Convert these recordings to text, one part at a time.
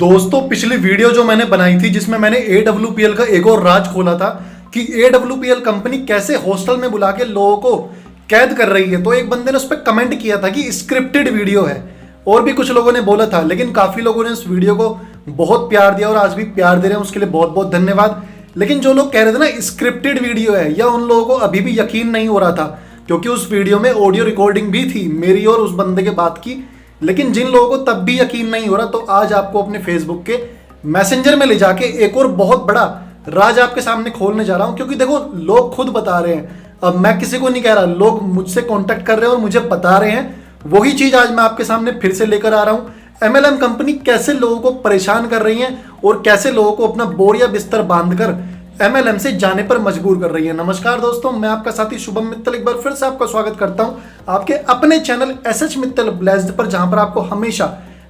दोस्तों पिछली वीडियो जो मैंने बनाई थी जिसमें मैंने AWPL का एक और राज खोला था कि AWPL कंपनी कैसे हॉस्टल में बुला के लोगों को कैद कर रही है, तो एक बंदे ने उस पर कमेंट किया था कि स्क्रिप्टेड वीडियो है। और भी कुछ लोगों ने बोला था, लेकिन काफी लोगों ने उस वीडियो को बहुत प्यार दिया और आज भी प्यार दे रहे हैं, उसके लिए बहुत बहुत धन्यवाद। लेकिन जो लोग कह रहे थे ना स्क्रिप्टेड वीडियो है, या उन लोगों को अभी भी यकीन नहीं हो रहा था, क्योंकि उस वीडियो में ऑडियो रिकॉर्डिंग भी थी मेरी और उस बंदे के बात की। लेकिन जिन लोगों को तब भी यकीन नहीं हो रहा, तो आज आपको अपने फेसबुक के मैसेंजर में ले जाके एक और बहुत बड़ा राज आपके सामने खोलने जा रहा हूं। क्योंकि देखो, लोग खुद बता रहे हैं, अब मैं किसी को नहीं कह रहा, लोग मुझसे कांटेक्ट कर रहे हैं और मुझे बता रहे हैं। वही चीज आज मैं आपके सामने फिर से लेकर आ रहा हूं। MLM कंपनी कैसे लोगों को परेशान कर रही है और कैसे लोगों को अपना बोरिया बिस्तर बांधकर MLM से जाने पर मजबूर कर रही है। नमस्कार दोस्तों, मैं आपका साथी शुभम मित्तल एक बार फिर से आपका स्वागत करता हूं आपके अपने चैनल SH मित्तल ब्लेस्ड पर, जहां पर आपको हमेशा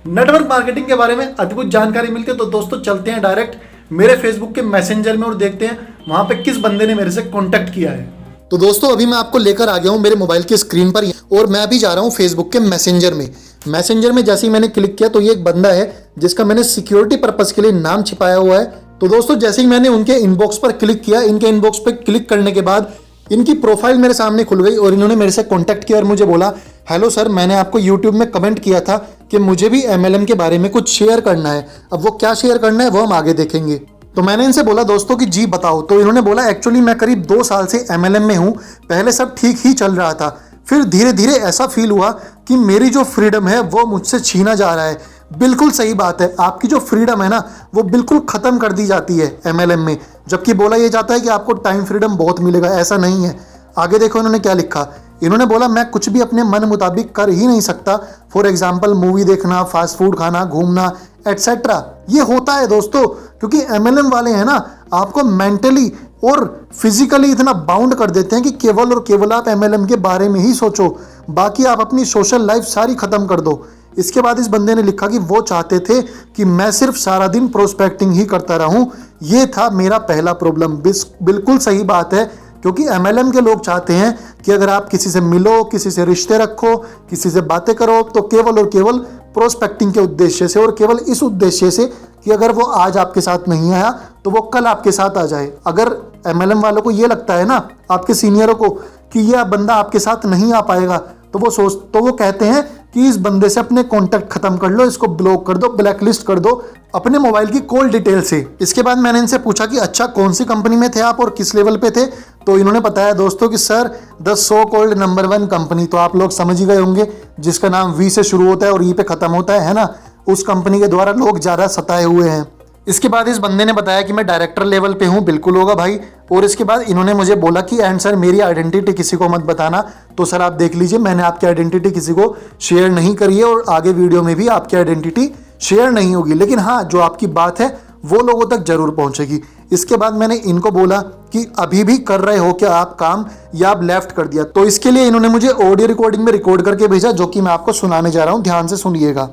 नेटवर्क मार्केटिंग के बारे में अद्भुत जानकारी मिलती है। तो दोस्तों चलते हैं डायरेक्ट मेरे फेसबुक के मैसेंजर में और देखते हैं वहां पे किस बंदे ने मेरे से कॉन्टेक्ट किया है। तो दोस्तों अभी मैं आपको लेकर आ गया हूं मेरे मोबाइल की स्क्रीन पर और मैं अभी जा रहा हूं फेसबुक के मैसेंजर में। मैसेंजर में जैसे ही मैंने क्लिक किया तो ये एक बंदा है जिसका मैंने सिक्योरिटी पर्पज के लिए नाम छिपाया हुआ है। तो दोस्तों जैसे ही मैंने उनके इनबॉक्स पर क्लिक किया, इनके इनबॉक्स पर क्लिक करने के बाद इनकी प्रोफाइल मेरे सामने खुल गई और इन्होंने मेरे से कांटेक्ट किया और मुझे बोला, हेलो सर, मैंने आपको यूट्यूब में कमेंट किया था कि मुझे भी MLM के बारे में कुछ शेयर करना है। अब वो क्या शेयर करना है वो हम आगे देखेंगे। तो मैंने इनसे बोला दोस्तों कि जी बताओ। तो इन्होंने बोला, एक्चुअली मैं करीब 2 साल से MLM में हूँ। पहले सब ठीक ही चल रहा था, फिर धीरे धीरे ऐसा फील हुआ कि मेरी जो फ्रीडम है वो मुझसे छीना जा रहा है। बिल्कुल सही बात है, आपकी जो फ्रीडम है ना वो बिल्कुल खत्म कर दी जाती है MLM में, जबकि बोला यह जाता है कि आपको टाइम फ्रीडम बहुत मिलेगा। ऐसा नहीं है। आगे देखो इन्होंने क्या लिखा। इन्होंने बोला, मैं कुछ भी अपने मन मुताबिक कर ही नहीं सकता। फॉर एग्जाम्पल मूवी देखना, फास्ट फूड खाना, घूमना एटसेट्रा। ये होता है दोस्तों, क्योंकि MLM वाले हैं ना आपको मेंटली और फिजिकली इतना बाउंड कर देते हैं कि केवल और केवल आप MLM के बारे में ही सोचो, बाकी आप अपनी सोशल लाइफ सारी खत्म कर दो। इसके बाद इस बंदे ने लिखा कि वो चाहते थे कि मैं सिर्फ सारा दिन प्रोस्पेक्टिंग ही करता रहूं। ये था मेरा पहला प्रॉब्लम। बिल्कुल सही बात है, क्योंकि MLM के लोग चाहते हैं कि अगर आप किसी से मिलो, किसी से रिश्ते रखो, किसी से बातें करो, तो केवल और केवल प्रोस्पेक्टिंग के उद्देश्य से, और केवल इस उद्देश्य से कि अगर वो आज आपके साथ नहीं आया तो वो कल आपके साथ आ जाए। अगर MLM वालों को ये लगता है ना, आपके सीनियरों को, कि यह बंदा आपके साथ नहीं आ पाएगा, तो वो कहते हैं कि इस बंदे से अपने कांटेक्ट खत्म कर लो, इसको ब्लॉक कर दो, ब्लैक लिस्ट कर दो अपने मोबाइल की कॉल डिटेल से। इसके बाद मैंने इनसे पूछा कि अच्छा कौन सी कंपनी में थे आप और किस लेवल पे थे। तो इन्होंने बताया दोस्तों कि sir the so called number 1 company, तो आप लोग समझ ही गए होंगे, जिसका नाम V से शुरू होता है और E पे खत्म होता है ना, उस कंपनी के द्वारा लोग ज़्यादा सताए हुए हैं। इसके बाद इस बंदे ने बताया कि मैं डायरेक्टर लेवल पे हूँ। बिल्कुल होगा भाई। और इसके बाद इन्होंने मुझे बोला कि एंड सर मेरी आइडेंटिटी किसी को मत बताना। तो सर आप देख लीजिए, मैंने आपकी आइडेंटिटी किसी को शेयर नहीं करी है और आगे वीडियो में भी आपकी आइडेंटिटी शेयर नहीं होगी, लेकिन हाँ जो आपकी बात है वो लोगों तक जरूर पहुंचेगी। इसके बाद मैंने इनको बोला कि अभी भी कर रहे हो क्या आप काम, या आप लेफ्ट कर दिया। तो इसके लिए इन्होंने मुझे ऑडियो रिकॉर्डिंग में रिकॉर्ड करके भेजा, जो कि मैं आपको सुनाने जा रहा हूँ, ध्यान से सुनिएगा।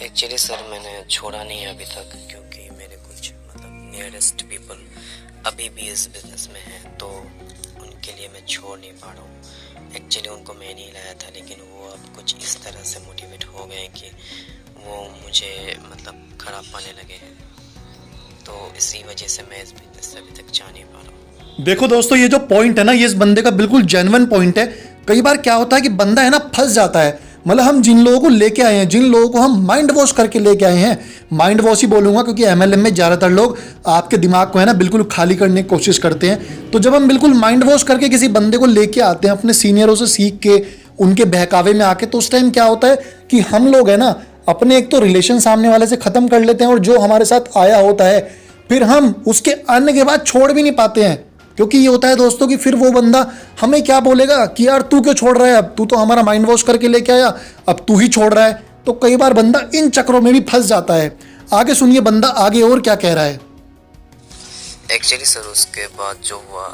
एक्चुअली सर मैंने छोड़ा नहीं है अभी तक, क्योंकि मेरे कुछ नियरेस्ट पीपल अभी भी इस बिजनेस में हैं, तो उनके लिए मैं छोड़ नहीं पा रहा हूँ। एक्चुअली उनको मैं नहीं लाया था, लेकिन वो अब कुछ इस तरह से मोटिवेट हो गए कि वो मुझे खराब पाने लगे हैं, तो इसी वजह से मैं इस बिजनेस से अभी तक जा नहीं पा रहा हूँ। देखो दोस्तों, ये जो पॉइंट है ना, ये इस बंदे का बिल्कुल जेन्युइन पॉइंट है। कई बार क्या होता है कि बंदा है ना फंस जाता है। मतलब हम जिन लोगों को लेके आए हैं, जिन लोगों को हम माइंड वॉश करके लेके आए हैं, माइंड वॉश ही बोलूंगा क्योंकि MLM में ज़्यादातर लोग आपके दिमाग को है ना बिल्कुल खाली करने की कोशिश करते हैं। तो जब हम बिल्कुल माइंड वॉश करके किसी बंदे को लेके आते हैं, अपने सीनियरों से सीख के, उनके बहकावे में आके, तो उस टाइम क्या होता है कि हम लोग है ना अपने एक तो रिलेशन सामने वाले से ख़त्म कर लेते हैं, और जो हमारे साथ आया होता है फिर हम उसके आने के बाद छोड़ भी नहीं पाते हैं। क्योंकि ये होता है दोस्तों कि फिर वो बंदा हमें क्या बोलेगा कि यार तू क्यों छोड़ रहा है, अब तू तो हमारा माइंड वॉश करके लेके आया, अब तू ही छोड़ रहा है। तो कई बार बंदा इन चक्रों में भी फंस जाता है। आगे सुनिए बंदा आगे और क्या कह रहा है। एक्चुअली सर उसके बाद जो हुआ,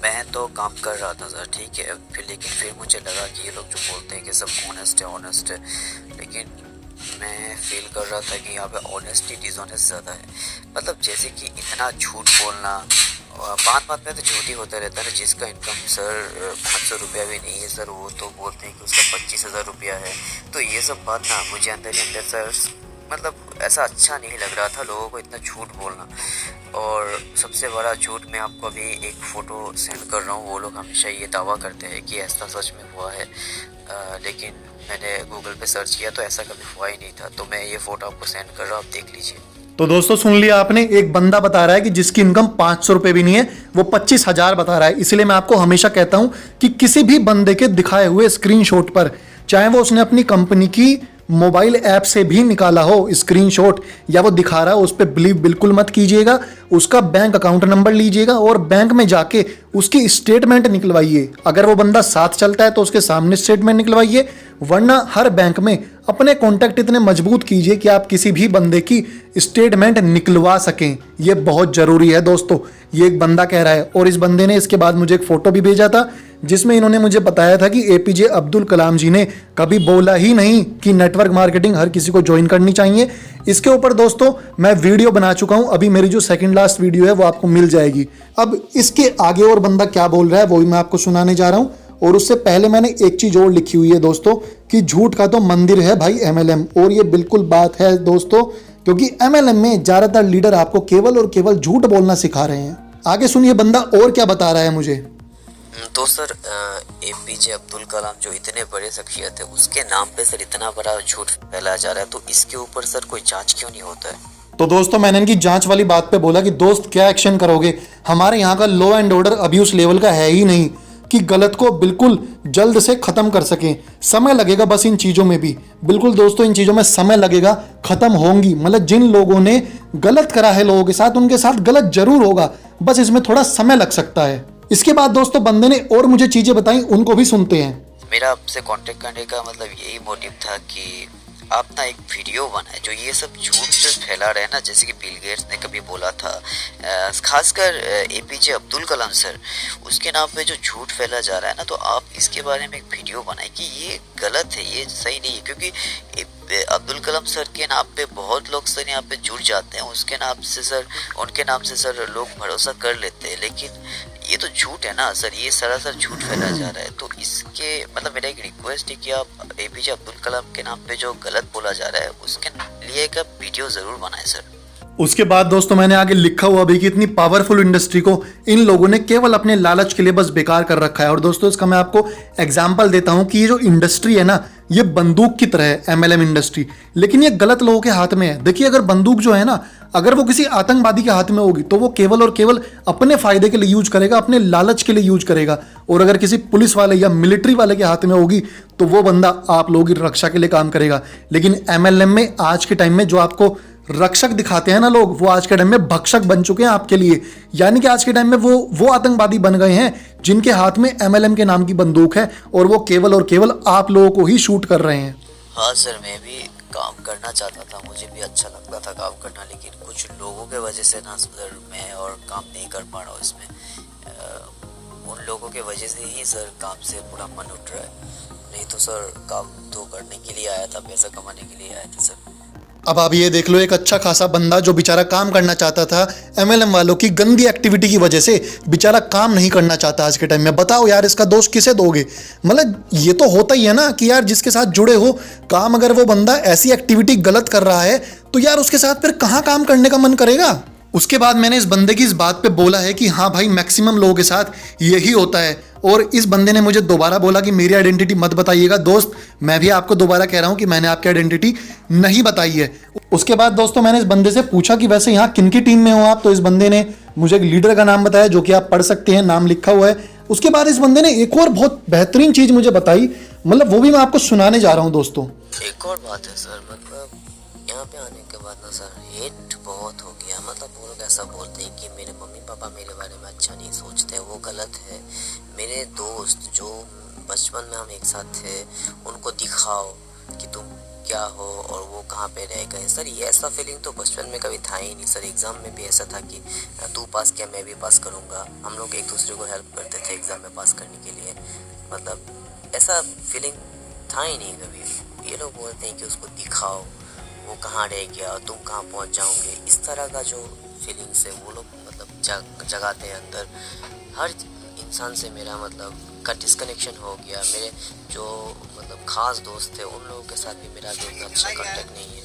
मैं तो काम कर रहा था सर, ठीक है, लेकिन फिर मुझे लगा कि ये लोग जो बोलते हैं कि सब ऑनेस्ट है, लेकिन मैं फील कर रहा था कि यहाँ पे ऑनेस्टी डिसऑनेस्ट ज़्यादा है। जैसे कि इतना झूठ बोलना, बात में तो झूठ ही होता रहता है। जिसका इनकम सर 500 रुपया भी नहीं है सर, वो तो बोलते हैं कि उसका 25,000 रुपया है। तो ये सब बात ना मुझे अंदर ही अंदर सर मतलब ऐसा अच्छा नहीं लग रहा था लोगों को इतना झूठ बोलना। और सबसे बड़ा झूठ, मैं आपको अभी एक फ़ोटो सेंड कर रहा हूँ। वो लोग हमेशा ये दावा करते हैं कि ऐसा सच में हुआ है, लेकिन मैंने गूगल पे सर्च किया तो ऐसा कभी हुआ ही नहीं था। तो मैं ये फ़ोटो आपको सेंड कर रहा हूँ, आप देख लीजिए। तो दोस्तों सुन लिया आपने, एक बंदा बता रहा है कि जिसकी इनकम 500 रुपए भी नहीं है, वो 25,000 बता रहा है। इसलिए मैं आपको हमेशा कहता हूं कि किसी भी बंदे के दिखाए हुए स्क्रीनशॉट पर, चाहे वो उसने अपनी कंपनी की मोबाइल ऐप से भी निकाला हो स्क्रीनशॉट, या वो दिखा रहा है, उस पर बिलीव बिल्कुल मत कीजिएगा। उसका बैंक अकाउंट नंबर लीजिएगा और बैंक में जाके उसकी स्टेटमेंट निकलवाइए। अगर वो बंदा साथ चलता है तो उसके सामने स्टेटमेंट निकलवाइए, वरना हर बैंक में अपने कॉन्टैक्ट इतने मजबूत कीजिए कि आप किसी भी बंदे की स्टेटमेंट निकलवा सकें। ये बहुत ज़रूरी है दोस्तों, ये एक बंदा कह रहा है। और इस बंदे ने इसके बाद मुझे एक फ़ोटो भी भेजा था जिसमें इन्होंने मुझे बताया था कि एपीजे अब्दुल कलाम जी ने कभी बोला ही नहीं कि नेटवर्क मार्केटिंग हर किसी को ज्वाइन करनी चाहिए। इसके ऊपर दोस्तों मैं वीडियो बना चुका हूं, अभी मेरी जो सेकंड लास्ट वीडियो है वो आपको मिल जाएगी। अब इसके आगे और बंदा क्या बोल रहा है वो भी मैं आपको सुनाने जा रहा हूं। और उससे पहले मैंने एक चीज और लिखी हुई है दोस्तों कि झूठ का तो मंदिर है भाई एमएलएम। और ये बिल्कुल बात है दोस्तों, क्योंकि एमएलएम में ज्यादातर लीडर आपको केवल और केवल झूठ बोलना सिखा रहे हैं। आगे सुनिए बंदा और क्या बता रहा है मुझे। तो सर एपीजे अब्दुल कलाम जो इतने बड़े शख्सियत है, उसके नाम पे सर इतना बड़ा झूठ फैलाया जा रहा है, तो इसके ऊपर सर कोई जांच क्यों नहीं होता है? तो दोस्तों मैंने इनकी जांच वाली बात पे बोला कि दोस्त क्या एक्शन करोगे। हमारे यहाँ का लॉ एंड ऑर्डर अभी उस लेवल का है ही नहीं कि गलत को बिल्कुल जल्द से खत्म कर सकें। समय लगेगा बस इन चीज़ों में भी, बिल्कुल दोस्तों इन चीज़ों में समय लगेगा, खत्म होंगी। मतलब जिन लोगों ने गलत करा है लोगों के साथ, उनके साथ गलत जरूर होगा, बस इसमें थोड़ा समय लग सकता है। इसके बाद दोस्तों बंदे ने और मुझे चीज़ें बताई, उनको भी सुनते हैं। मेरा आपसे कांटेक्ट करने का मतलब यही मोटिव था कि आप ना एक वीडियो बनाए जो ये सब झूठ जो फैला रहे हैं ना, जैसे कि बिल गेट्स ने कभी बोला था, खासकर एपीजे अब्दुल कलाम सर, उसके नाम पे जो झूठ फैला जा रहा है ना, तो आप इसके बारे में एक वीडियो बनाए कि ये गलत है, ये सही नहीं है। क्योंकि अब्दुल कलाम सर के नाम पे बहुत लोग सर यहाँ पे जुड़ जाते हैं, उसके नाम से सर, उनके नाम से सर लोग भरोसा कर लेते हैं, लेकिन ये तो झूठ है ना सर, ये सरासर झूठ फैला जा रहा है। तो इसके मतलब मेरा एक रिक्वेस्ट है कि आप एपीजे अब्दुल कलाम के नाम पे जो गलत बोला जा रहा है उसके लिए एक वीडियो जरूर बनाएं सर। उसके बाद दोस्तों मैंने आगे लिखा हुआ भी कि इतनी पावरफुल इंडस्ट्री को इन लोगों ने केवल अपने लालच के लिए बस बेकार कर रखा है। और दोस्तों इसका मैं आपको एग्जांपल देता हूं कि ये जो इंडस्ट्री है ना, ये बंदूक की तरह है एमएलएम इंडस्ट्री, लेकिन ये गलत लोगों के हाथ में है। देखिए अगर बंदूक जो है ना, अगर वो किसी आतंकवादी के हाथ में होगी तो वो केवल और केवल अपने फायदे के लिए यूज करेगा, अपने लालच के लिए यूज करेगा। और अगर किसी पुलिस वाले या मिलिट्री वाले के हाथ में होगी तो वो बंदा आप लोगों की रक्षा के लिए काम करेगा। लेकिन एमएलएम में आज के टाइम में जो आपको रक्षक दिखाते हैं ना लोग, वो आज के टाइम में भक्षक बन चुके हैं आपके लिए। यानी कि आज के टाइम में वो आतंकवादी बन गए हैं जिनके हाथ में एमएलएम के नाम की बंदूक है और वो केवल और केवल आप लोगों को ही शूट कर रहे हैं। हाँ सर, मैं भी काम करना चाहता था, मुझे भी अच्छा लगता था काम करना, लेकिन कुछ लोगों के वजह से ना सर मैं और काम नहीं कर पा रहा हूँ इसमें। उन लोगों के वजह से ही सर काम से पूरा मन उठ रहा है, नहीं तो सर काम तो करने के लिए आया था, पैसा कमाने के लिए आया था सर। अब आप ये देख लो, एक अच्छा खासा बंदा जो बेचारा काम करना चाहता था, एमएलएम वालों की गंदी एक्टिविटी की वजह से बेचारा काम नहीं करना चाहता आज के टाइम में। बताओ यार इसका दोष किसे दोगे? मतलब ये तो होता ही है ना कि यार जिसके साथ जुड़े हो काम, अगर वो बंदा ऐसी एक्टिविटी गलत कर रहा है तो यार उसके साथ फिर कहाँ काम करने का मन करेगा। उसके बाद मैंने इस बंदे की इस बात पे बोला है कि हाँ भाई मैक्सिमम लोगों के साथ यही होता है। और इस बंदे ने मुझे दोबारा बोला कि मेरी आइडेंटिटी मत बताइएगा। दोस्त मैं भी आपको दोबारा कह रहा हूँ कि मैंने आपकी आइडेंटिटी नहीं बताई है। उसके बाद दोस्तों मैंने इस बंदे से पूछा कि वैसे यहाँ किन की टीम में हो आप, तो इस बंदे ने मुझे एक लीडर का नाम बताया जो कि आप पढ़ सकते हैं, नाम लिखा हुआ है। उसके बाद इस बंदे ने एक और बहुत बेहतरीन चीज़ मुझे बताई, मतलब वो भी मैं आपको सुनाने जा रहा हूँ दोस्तों। एक और बात है सर, मतलब यहाँ पे आने के बाद ना सर हेट बहुत हो गया। मतलब वो लोग ऐसा बोलते हैं कि मेरे मम्मी पापा मेरे बारे में अच्छा नहीं सोचते, वो गलत है। मेरे दोस्त जो बचपन में हम एक साथ थे उनको दिखाओ कि तुम क्या हो और वो कहाँ पे रह गए। सर ये ऐसा फीलिंग तो बचपन में कभी था ही नहीं सर। एग्ज़ाम में भी ऐसा था कि तू पास किया मैं भी पास करूँगा, हम लोग एक दूसरे को हेल्प करते थे एग्ज़ाम में पास करने के लिए। मतलब ऐसा फीलिंग था ही नहीं कभी। ये लोग बोलते हैं कि उसको दिखाओ वो कहाँ रह गया, तुम कहाँ पहुँच जाओगे, इस तरह का जो फीलिंग्स है वो लोग मतलब जगाते हैं अंदर। हर इंसान से मेरा मतलब का डिस्कनेक्शन हो गया। मेरे जो मतलब ख़ास दोस्त थे उन लोगों के साथ भी मेरा भी उतना अच्छा कांटेक्ट नहीं है।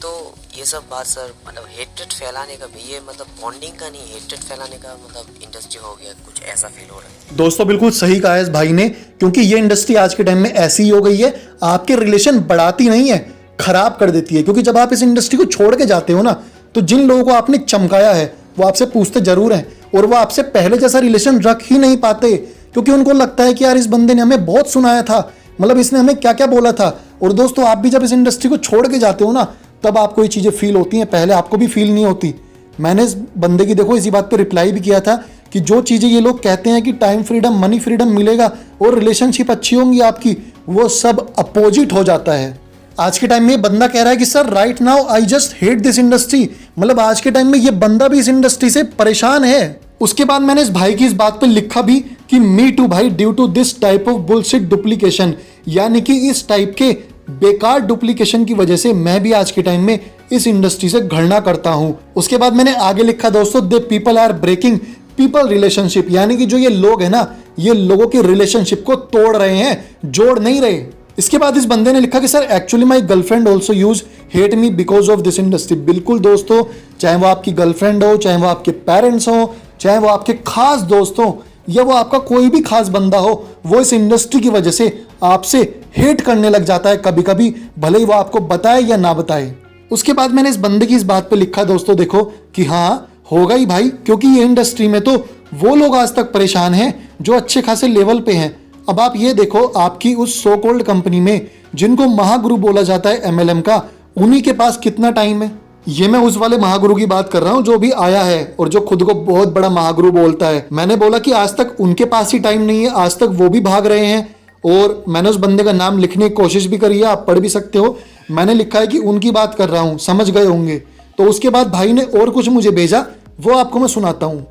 तो ये सब बात सर मतलब हेट्रेड फैलाने का भी, ये मतलब बॉन्डिंग का नहीं, हेट्रेड फैलाने का मतलब इंडस्ट्री हो गया, कुछ ऐसा फील हो रहा है। दोस्तों बिल्कुल सही कहा है इस भाई ने, क्योंकि ये इंडस्ट्री आज के टाइम में ऐसी हो गई है, आपके रिलेशन बढ़ाती नहीं है, खराब कर देती है। क्योंकि जब आप इस इंडस्ट्री को छोड़ के जाते हो ना, तो जिन लोगों को आपने चमकाया है वो आपसे पूछते जरूर हैं, और वो आपसे पहले जैसा रिलेशन रख ही नहीं पाते, क्योंकि उनको लगता है कि यार इस बंदे ने हमें बहुत सुनाया था, मतलब इसने हमें क्या क्या बोला था। और दोस्तों आप भी जब इस इंडस्ट्री को छोड़ के जाते हो ना, तब आपको ये चीज़ें फील होती हैं, पहले आपको भी फील नहीं होती। मैंने इस बंदे की देखो इसी बात पे रिप्लाई भी किया था कि जो चीज़ें ये लोग कहते हैं कि टाइम फ्रीडम, मनी फ्रीडम मिलेगा और रिलेशनशिप अच्छी होंगी आपकी, वो सब अपोजिट हो जाता है। आज के टाइम में ये बंदा कह रहा है कि sir right now I just hate this industry, मतलब आज के टाइम में ये बंदा भी इस इंडस्ट्री से परेशान है। उसके बाद मैंने इस भाई की इस बात पे लिखा भी कि मी टू भाई, due to this type of bullshit duplication, यानी कि इस टाइप के बेकार डुप्लीकेशन की वजह से मैं भी आज के टाइम में इस इंडस्ट्री से घृणा करता हूं। उसके बाद मैंने आगे लिखा दोस्तों, they people are breaking people relationship, यानी कि जो ये लोग हैं ना, ये लोगों की रिलेशनशिप को तोड़ रहे हैं, जोड़ नहीं रहे। इसके बाद इस बंदे ने लिखा कि sir actually my girlfriend also use hate me because of this industry. बिल्कुल दोस्तों, चाहे वो आपकी गर्लफ्रेंड हो, चाहे वो आपके पेरेंट्स हो, चाहे वो आपके खास दोस्त हो, या वो आपका कोई भी खास बंदा हो, वो इस इंडस्ट्री की वजह से आपसे हेट करने लग जाता है कभी कभी, भले ही वो आपको बताए या ना बताए। उसके बाद मैंने इस बंदे की इस बात पे लिखा दोस्तों देखो कि हाँ होगा ही भाई, क्योंकि ये इंडस्ट्री में तो वो लोग आज तक परेशान हैं जो अच्छे खासे लेवल पे हैं। अब आप ये देखो, आपकी उस सो कॉल्ड कंपनी में जिनको महागुरु बोला जाता है MLM का, उन्हीं के पास कितना टाइम है। ये मैं उस वाले महागुरु की बात कर रहा हूँ जो भी आया है और जो खुद को बहुत बड़ा महागुरु बोलता है। मैंने बोला कि आज तक उनके पास ही टाइम नहीं है, आज तक वो भी भाग रहे हैं। और मैंने उस बंदे का नाम लिखने की कोशिश भी करी है, आप पढ़ भी सकते हो। मैंने लिखा है कि उनकी बात कर रहा हूँ, समझ गए होंगे। तो उसके बाद भाई ने और कुछ मुझे भेजा, वो आपको मैं सुनाता हूँ।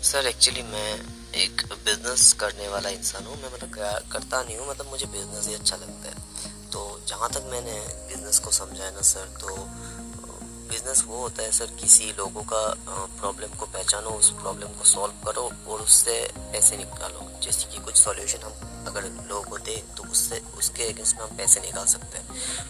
सर एक्चुअली मैं एक बिजनेस करने वाला इंसान हूँ, मैं मतलब करता नहीं हूँ, मतलब मुझे बिजनेस ही अच्छा लगता है। तो जहाँ तक मैंने बिजनेस को समझा है ना सर, तो बिजनेस वो होता है सर, किसी लोगों का प्रॉब्लम को पहचानो, उस प्रॉब्लम को सॉल्व करो और उससे पैसे निकालो। जैसे कि कुछ सॉल्यूशन हम अगर लोगों को दे तो उससे उसके अगेंस्ट में हम पैसे निकाल सकते हैं।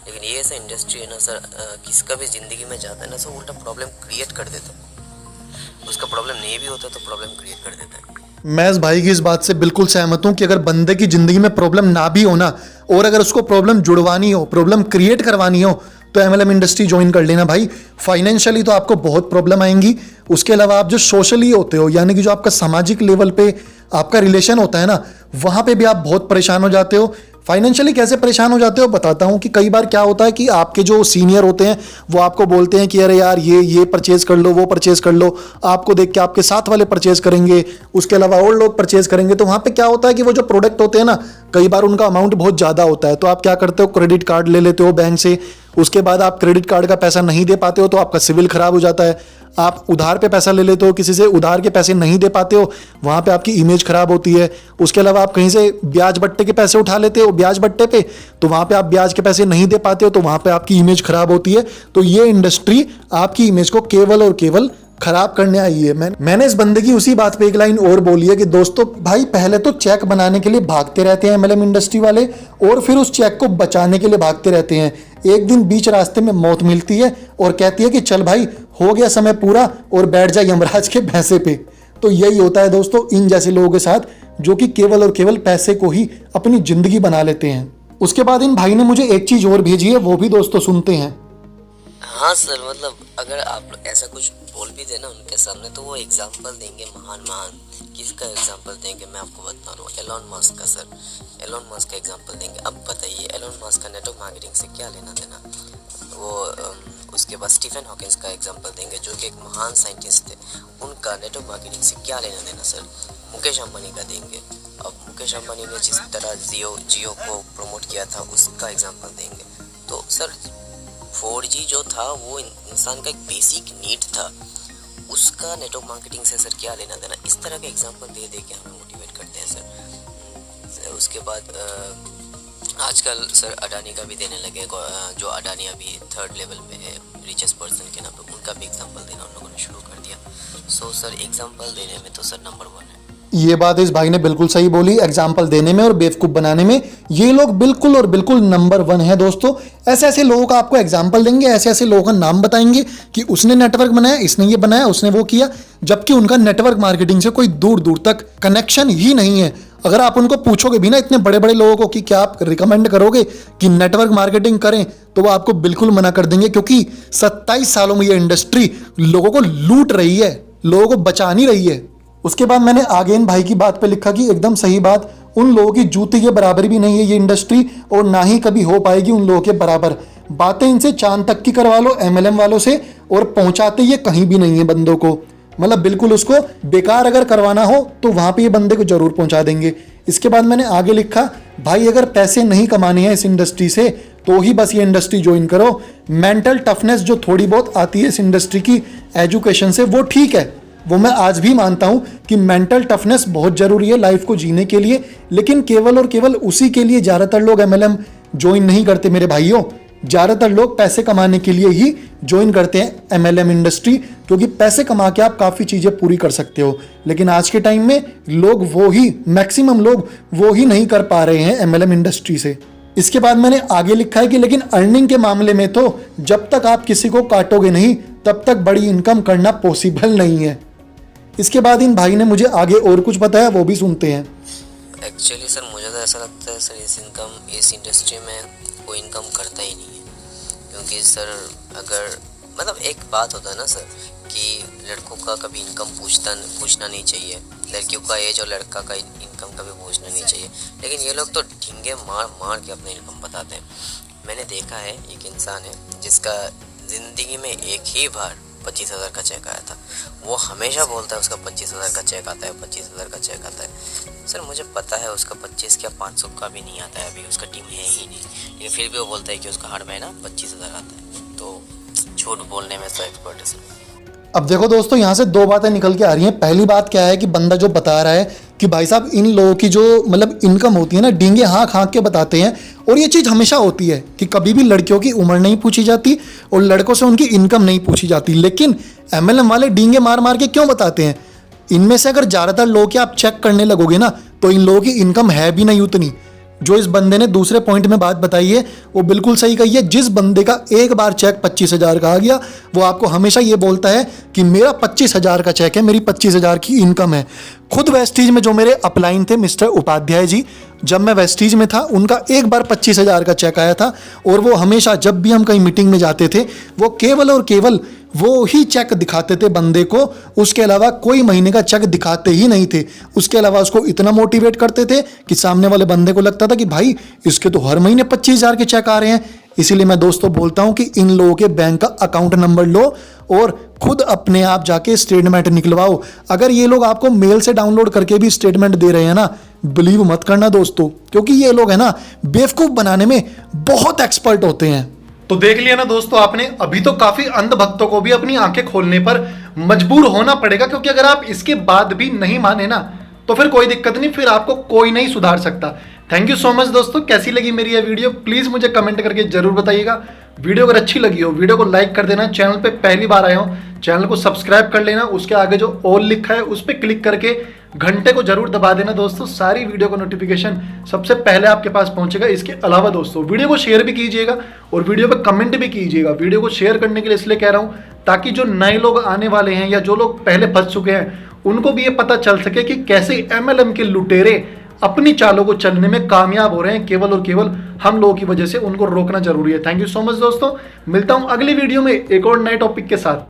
लेकिन ये ऐसा इंडस्ट्री है ना सर, किसका भी ज़िंदगी में जाता है ना सर, उल्टा प्रॉब्लम क्रिएट कर देता है। उसका प्रॉब्लम नहीं भी होता तो प्रॉब्लम क्रिएट कर देता है। मैं इस भाई की इस बात से बिल्कुल सहमत हूं कि अगर बंदे की जिंदगी में प्रॉब्लम ना भी हो ना, और अगर उसको प्रॉब्लम जुड़वानी हो, प्रॉब्लम क्रिएट करवानी हो, तो MLM इंडस्ट्री ज्वाइन कर लेना भाई। फाइनेंशियली तो आपको बहुत प्रॉब्लम आएंगी, उसके अलावा आप जो सोशली होते हो, यानी कि जो आपका सामाजिक लेवल पे आपका रिलेशन होता है ना, वहाँ पे भी आप बहुत परेशान हो जाते हो। फाइनेंशियली कैसे परेशान हो जाते हो बताता हूँ कि कई बार क्या होता है कि आपके जो सीनियर होते हैं वो आपको बोलते हैं कि अरे यार ये परचेज कर लो, वो परचेज कर लो, आपको देख के आपके साथ वाले परचेज करेंगे, उसके अलावा और लोग परचेज करेंगे। तो वहाँ पे क्या होता है कि वो जो प्रोडक्ट होते हैं ना, कई बार उनका अमाउंट बहुत ज़्यादा होता है, तो आप क्या करते हो, क्रेडिट कार्ड ले लेते हो बैंक से। उसके बाद आप क्रेडिट कार्ड का पैसा नहीं दे पाते हो तो आपका सिविल खराब हो जाता है। आप उधार पे पैसा ले लेते हो किसी से, उधार के पैसे नहीं दे पाते हो, वहाँ पे आपकी इमेज खराब होती है। उसके अलावा आप कहीं से ब्याज बट्टे के पैसे उठा लेते हो ब्याज बट्टे पे, तो वहाँ पे आप ब्याज के पैसे नहीं दे पाते हो, तो वहाँ पे आपकी इमेज खराब होती है। तो ये इंडस्ट्री आपकी इमेज को केवल और केवल खराब करने आई है। मैंने इस बंदे की उसी बात पे एक लाइन और बोली है कि दोस्तों भाई, पहले तो चेक बनाने के लिए भागते रहते हैं MLM इंडस्ट्री वाले, और फिर उस चेक को बचाने के लिए भागते रहते हैं। एक दिन बीच रास्ते में मौत मिलती है और कहती है कि चल भाई हो गया समय पूरा, और बैठ जा यमराज के भैंसे पे। तो यही होता है दोस्तों इन जैसे लोगों के साथ, जो कि केवल और केवल पैसे को ही अपनी जिंदगी बना लेते हैं। उसके बाद इन भाई ने मुझे एक चीज और भेजी है, वो भी दोस्तों सुनते हैं। हाँ सर, मतलब अगर आप ऐसा कुछ बोल भी देना उनके सामने तो वो एग्जाम्पल देंगे महान। किसका एग्जाम्पल देंगे मैं आपको बता रहा हूँ, एलोन मस्क का। सर एलोन मस्क का एग्जाम्पल देंगे। अब बताइए एलोन मस्क का नेटवर्क मार्केटिंग से क्या लेना देना। वो उसके बाद स्टीफन हॉकिंस का एग्जाम्पल देंगे जो कि एक महान साइंटिस्ट थे, उनका नेटवर्क मार्केटिंग से क्या लेना देना। सर मुकेश अंबानी का देंगे। अब मुकेश अंबानी ने जिस तरह जियो को प्रमोट किया था उसका एग्जाम्पल देंगे। तो सर 4G जो था वो इंसान का एक बेसिक नीड था, उसका नेटवर्क मार्केटिंग से सर क्या लेना देना। इस तरह के एग्जांपल दे दे के हमें मोटिवेट करते हैं सर। उसके बाद आजकल सर अडानी का भी देने लगे, जो अडानी अभी 3rd लेवल पे है रिचेस्ट पर्सन के नाम पे, उनका भी एग्जांपल देना उन लोगों ने शुरू कर दिया। सो सर एग्जांपल देने में तो सर नंबर 1 है। ये बात इस भाई ने बिल्कुल सही बोली, एग्जाम्पल देने में और बेवकूफ़ बनाने में ये लोग बिल्कुल और बिल्कुल नंबर 1 है दोस्तों। ऐसे ऐसे लोगों का आपको एग्जाम्पल देंगे, ऐसे ऐसे लोगों का नाम बताएंगे कि उसने नेटवर्क बनाया, इसने ये बनाया, उसने वो किया, जबकि उनका नेटवर्क मार्केटिंग से कोई दूर दूर तक कनेक्शन ही नहीं है। अगर आप उनको पूछोगे भी ना इतने बड़े बड़े लोगों को कि क्या आप रिकमेंड करोगे कि नेटवर्क मार्केटिंग करें, तो वो आपको बिल्कुल मना कर देंगे, क्योंकि 27 सालों में ये इंडस्ट्री लोगों को लूट रही है, लोगों को बचा नहीं रही है। उसके बाद मैंने आगे इन भाई की बात पे लिखा कि एकदम सही बात, उन लोगों की जूती के बराबर भी नहीं है ये इंडस्ट्री और ना ही कभी हो पाएगी उन लोगों के बराबर। बातें इनसे चांद तक की करवा लो MLM वालों से, और पहुंचाते ये कहीं भी नहीं है बंदों को। मतलब बिल्कुल उसको बेकार अगर करवाना हो तो वहां पे ये बंदे को जरूर पहुंचा देंगे। इसके बाद मैंने आगे लिखा, भाई अगर पैसे नहीं कमाने हैं इस इंडस्ट्री से तो ही बस ये इंडस्ट्री ज्वाइन करो। मेंटल टफनेस जो थोड़ी बहुत आती है इस इंडस्ट्री की एजुकेशन से वो ठीक है, वो मैं आज भी मानता हूं कि मेंटल टफनेस बहुत जरूरी है लाइफ को जीने के लिए, लेकिन केवल और केवल उसी के लिए ज़्यादातर लोग MLM ज्वाइन नहीं करते मेरे भाइयों। ज़्यादातर लोग पैसे कमाने के लिए ही ज्वाइन करते हैं MLM इंडस्ट्री, क्योंकि पैसे कमा के आप काफ़ी चीज़ें पूरी कर सकते हो। लेकिन आज के टाइम में लोग मैक्सिमम लोग वो ही नहीं कर पा रहे हैं MLM इंडस्ट्री से। इसके बाद मैंने आगे लिखा है कि लेकिन अर्निंग के मामले में तो जब तक आप किसी को काटोगे नहीं तब तक बड़ी इनकम करना पॉसिबल नहीं है। इसके बाद इन भाई ने मुझे आगे और कुछ बताया, वो भी सुनते हैं। एक्चुअली सर मुझे तो ऐसा लगता है सर इस इंडस्ट्री में कोई इनकम करता ही नहीं है, क्योंकि सर अगर मतलब एक बात होता है ना सर कि लड़कों का कभी इनकम पूछना नहीं चाहिए, लड़कियों का एज और लड़का का इनकम कभी पूछना नहीं चाहिए, लेकिन ये लोग तो ढींगे मार के अपने इनकम बताते हैं। मैंने देखा है एक इंसान है जिसका ज़िंदगी में एक ही बार 25,000 का चेक आया था, वो हमेशा बोलता है उसका 25,000 का चेक आता है, 25,000 का चेक आता है। सर मुझे पता है उसका 25 क्या 500 का भी नहीं आता है, अभी उसका टीम है ही नहीं, लेकिन फिर भी वो बोलता है कि उसका हर महीना 25,000 आता है। तो झूठ बोलने में तो एक्सपर्ट है सर। अब देखो दोस्तों, यहाँ से 2 बातें निकल के आ रही हैं। पहली बात क्या है कि बंदा जो बता रहा है कि भाई साहब इन लोगों की जो मतलब इनकम होती है ना, डींगे हाँक के बताते हैं, और ये चीज़ हमेशा होती है कि कभी भी लड़कियों की उम्र नहीं पूछी जाती और लड़कों से उनकी इनकम नहीं पूछी जाती। लेकिन MLM वाले डींगे मार के क्यों बताते हैं? इनमें से अगर ज़्यादातर लोग के आप चेक करने लगोगे ना तो इन लोगों की इनकम है भी नहीं उतनी। जो इस बंदे ने दूसरे पॉइंट में बात बताई है वो बिल्कुल सही कही है। जिस बंदे का एक बार चेक 25,000 का आ गया वो आपको हमेशा ये बोलता है कि मेरा 25,000 का चेक है, मेरी 25,000 की इनकम है। खुद वेस्टीज में जो मेरे अपलाइन थे मिस्टर उपाध्याय जी, जब मैं वेस्टीज में था उनका एक बार 25,000 का चेक आया था, और वो हमेशा जब भी हम कहीं मीटिंग में जाते थे वो केवल और केवल वो ही चेक दिखाते थे बंदे को, उसके अलावा कोई महीने का चेक दिखाते ही नहीं थे। उसके अलावा उसको इतना मोटिवेट करते थे कि सामने वाले बंदे को लगता था कि भाई इसके तो हर महीने 25,000 के चेक आ रहे हैं। इसीलिए मैं दोस्तों बोलता हूं कि इन लोगों के बैंक का अकाउंट नंबर लो और खुद अपने आप जाके स्टेटमेंट निकलवाओ। अगर ये लोग आपको मेल से डाउनलोड करके भी स्टेटमेंट दे रहे हैं ना, बिलीव मत करना दोस्तों, क्योंकि ये लोग है ना बेवकूफ बनाने में बहुत एक्सपर्ट होते हैं। तो देख लिया ना दोस्तों आपने, अभी तो काफी अंधभक्तों को भी अपनी आंखें खोलने पर मजबूर होना पड़ेगा, क्योंकि अगर आप इसके बाद भी नहीं माने ना तो फिर कोई दिक्कत नहीं, फिर आपको कोई नहीं सुधार सकता। थैंक यू सो मच दोस्तों। कैसी लगी मेरी ये वीडियो प्लीज मुझे कमेंट करके जरूर बताइएगा। वीडियो अगर अच्छी लगी हो वीडियो को लाइक कर देना, चैनल पे पहली बार आए हो चैनल को सब्सक्राइब कर लेना, उसके आगे जो ऑल लिखा है उस पर क्लिक करके घंटे को जरूर दबा देना दोस्तों, सारी वीडियो का नोटिफिकेशन सबसे पहले आपके पास पहुंचेगा। इसके अलावा दोस्तों वीडियो को शेयर भी कीजिएगा और वीडियो पे कमेंट भी कीजिएगा। वीडियो को शेयर करने के लिए इसलिए कह रहा हूं ताकि जो नए लोग आने वाले हैं या जो लोग पहले फंस चुके हैं उनको भी ये पता चल सके कि कैसे MLM के लुटेरे अपनी चालों को चलने में कामयाब हो रहे हैं। केवल और केवल हम लोगों की वजह से उनको रोकना जरूरी है। थैंक यू सो मच दोस्तों, मिलता हूं अगली वीडियो में एक और नए टॉपिक के साथ।